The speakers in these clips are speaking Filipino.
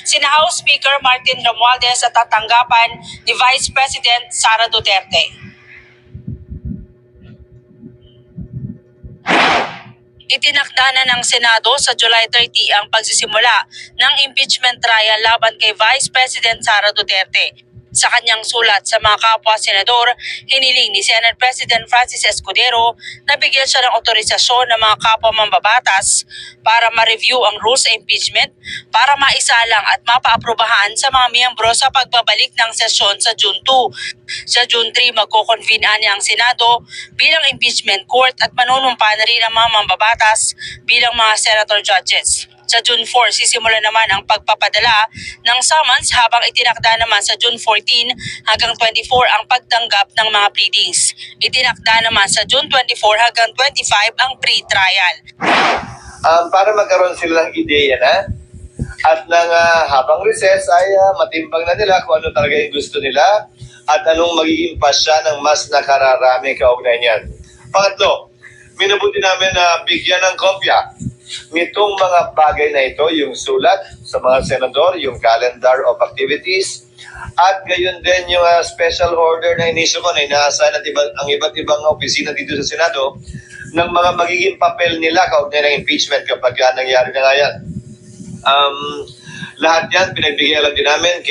sina House Speaker Martin Romualdez at tatanggapan ni Vice President Sara Duterte. Itinakda na ng Senado sa July 30 ang pagsisimula ng impeachment trial laban kay Vice President Sara Duterte. Sa kanyang sulat sa mga kapwa-senador, hiniling ni Senate President Francis Escudero na bigyan siya ng otorisasyon ng mga kapwa-mambabatas para ma-review ang rules sa impeachment para maisalang at mapa-aprobahan sa mga miyembro sa pagbabalik ng sesyon sa June 2. Sa June 3, magko-convene ang Senado bilang impeachment court at manunumpa na rin ang mga mambabatas bilang mga senator judges. Sa June 4, sisimula naman ang pagpapadala ng summons habang itinakda naman sa June 14 hanggang 24 ang pagtanggap ng mga pleadings. Itinakda naman sa June 24 hanggang 25 ang pre-trial. Para magkaroon sila ng ideya na at nang habang recess ay matimbang na nila kung ano talaga yung gusto nila at anong magiging pasya ng mas nakararami kaugnay niyan. Pangatlo, minabuti namin na bigyan ng kopya nitong mga bagay na ito, yung sulat sa mga senador, yung calendar of activities, at gayon din yung special order na inisyo ko na inaasahan at ang iba't ibang opisina dito sa Senado ng mga magiging papel nila kaugnay ng impeachment kapag nangyari na nga yan. Lahat yan pinagbigay alam din namin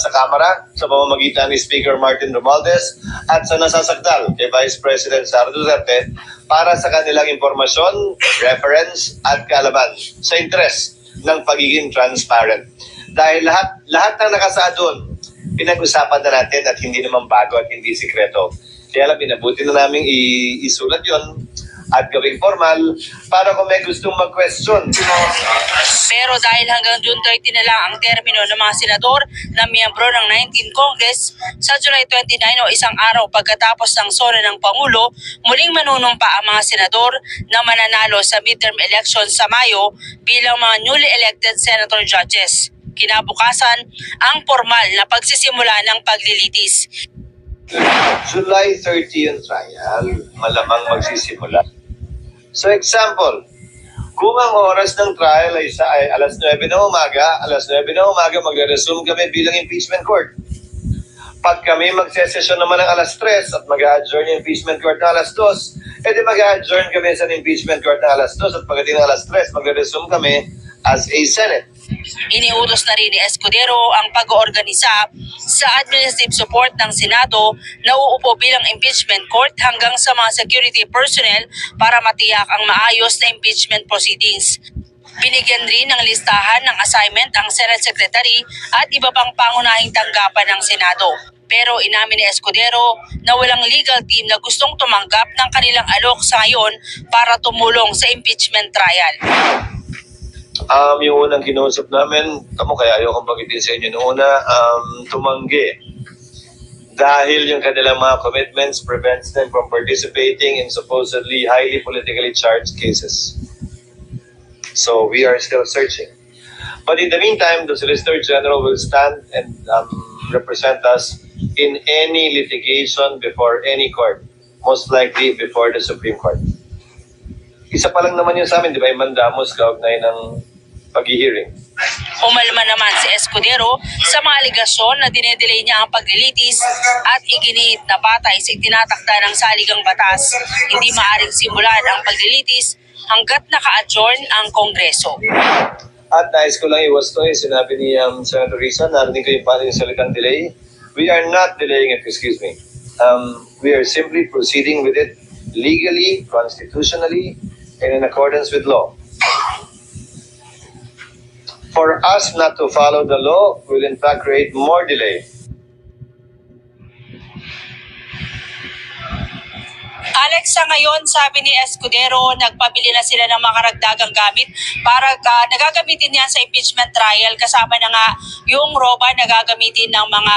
sa Kamara sa pamamagitan ni Speaker Martin Romualdez at sa nasasakdal kay Vice President Sara Duterte para sa kanilang impormasyon, reference at kaalaman sa interes ng pagiging transparent. Dahil lahat ng nakasaad doon, pinag-usapan na natin at hindi naman bago at hindi sikreto. Kaya lang, binabuti na namin isulat yon at gawing formal para kung may gustong mag-question. Pero dahil hanggang June 30 na lang ang termino ng mga senador na miyembro ng 19th Congress, sa July 29 o isang araw pagkatapos ng sona ng Pangulo, muling manunumpa ang mga senador na mananalo sa midterm elections sa Mayo bilang mga newly elected senator judges. Kinabukasan ang formal na pagsisimula ng paglilitis. July 30 yung trial, malamang magsisimula. So example, kung ang oras ng trial ay alas 9 ng umaga, magre-resume kami bilang impeachment court. Pag kami magsesesyon naman ng alas 3 at mag-adjourn yung impeachment court ng alas 2, edi mag-adjourn kami sa impeachment court ng alas 2 at pagdating ng alas 3, magre-resume kami as a Senate. Iniutos na rin ni Escudero ang pag-oorganisa sa administrative support ng Senado na uupo bilang impeachment court hanggang sa mga security personnel para matiyak ang maayos na impeachment proceedings. Binigyan rin ng listahan ng assignment ang Senate Secretary at iba pang pangunahing tanggapan ng Senado. Pero inamin ni Escudero na walang legal team na gustong tumanggap ng kanilang alok sa ngayon para tumulong sa impeachment trial. Yung unang kinausap namin, kaya ayokong bagitin sa inyo noong una, tumanggi. Dahil yung kanilang mga commitments prevents them from participating in supposedly highly politically charged cases. So we are still searching. But in the meantime, the Solicitor General will stand and represent us in any litigation before any court, most likely before the Supreme Court. Isa pa lang naman yun sa amin, di ba, yung mandamos kaugnay ng pag-hearing. Umalma naman si Escudero sa mga aligasyon na dinedelay niya ang paglilitis at iginiit na batay sa itinatakda ng saligang batas. Hindi maaaring simulan ang paglilitis hanggat naka-adjourn ang Kongreso. At nais ko lang iwasto sinabi ni Senator Risa, narinig ko yung parang salitang delay. We are not delaying it, excuse me. We are simply proceeding with it legally, constitutionally, and in accordance with law. For us not to follow the law will in fact create more delay. Alex, sa ngayon, sabi ni Escudero, nagpabili na sila ng mga karagdagang gamit para nagagamitin yan sa impeachment trial. Kasama na nga yung roba na gagamitin ng mga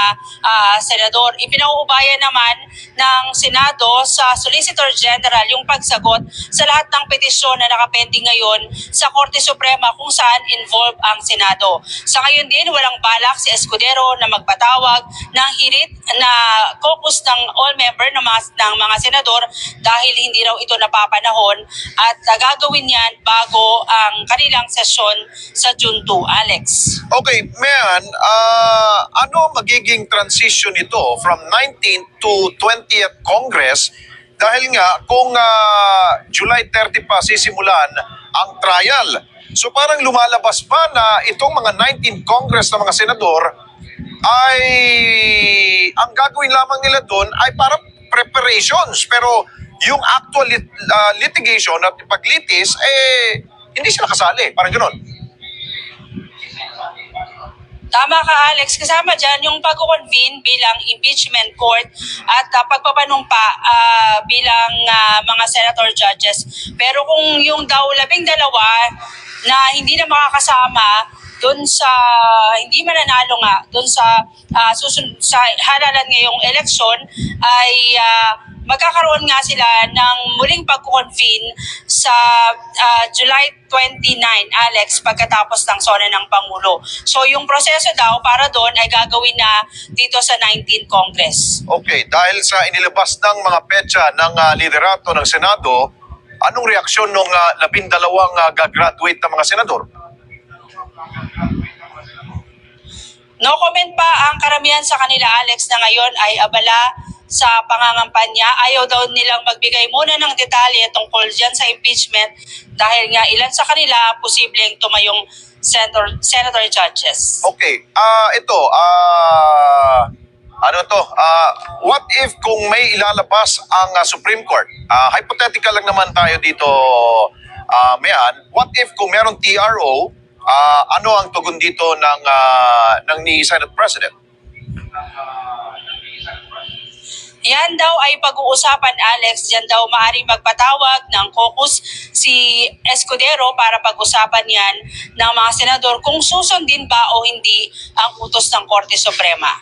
senador. Ipinauubayan naman ng Senado sa Solicitor General yung pagsagot sa lahat ng petisyon na nakapending ngayon sa Korte Suprema kung saan involved ang Senado. Sa ngayon din, walang balak si Escudero na magpatawag ng hirit na caucus ng all-member ng mga senador dahil hindi raw ito napapanahon at gagawin yan bago ang kanilang sesyon sa June 2. Alex. Okay, Mayan, ano magiging transition ito from 19th to 20th Congress? Dahil nga, kung July 30 pa sisimulan ang trial, so parang lumalabas pa na itong mga 19th Congress na mga senador ay ang gagawin lamang nila doon ay parang preparations. Pero yung actual litigation at paglitis, hindi sila kasali. Parang gano'n. Tama ka, Alex. Kasama dyan yung pag-convene bilang impeachment court at pagpapanumpa bilang mga senator judges. Pero kung yung daw 12 na hindi na makakasama doon sa hindi mananalo nga doon sa sa halalan ngayong eleksyon ay magkakaroon nga sila ng muling pag-convene sa July 29, Alex, pagkatapos ng sona ng Pangulo. So yung proseso daw para doon ay gagawin na dito sa 19th Congress. Okay, dahil sa inilabas ng mga petsa ng liderato ng Senado, anong reaksyon ng 12 gagraduate na mga senador? No comment pa ang karamihan sa kanila, Alex, na ngayon ay abala sa pangangampanya. Ayaw daw nilang magbigay muna ng detalye tungkol dyan sa impeachment dahil nga ilan sa kanila posibleng tumayong senator judges. Okay, what if kung may ilalabas ang Supreme Court? Hypothetical lang naman tayo dito, Mayan. What if kung meron TRO, ano ang tugon dito ng ni Senate President? Yan daw ay pag-uusapan, Alex. Yan daw maaaring magpatawag ng caucus si Escudero para pag-usapan yan ng mga senador kung susundin ba o hindi ang utos ng Korte Suprema.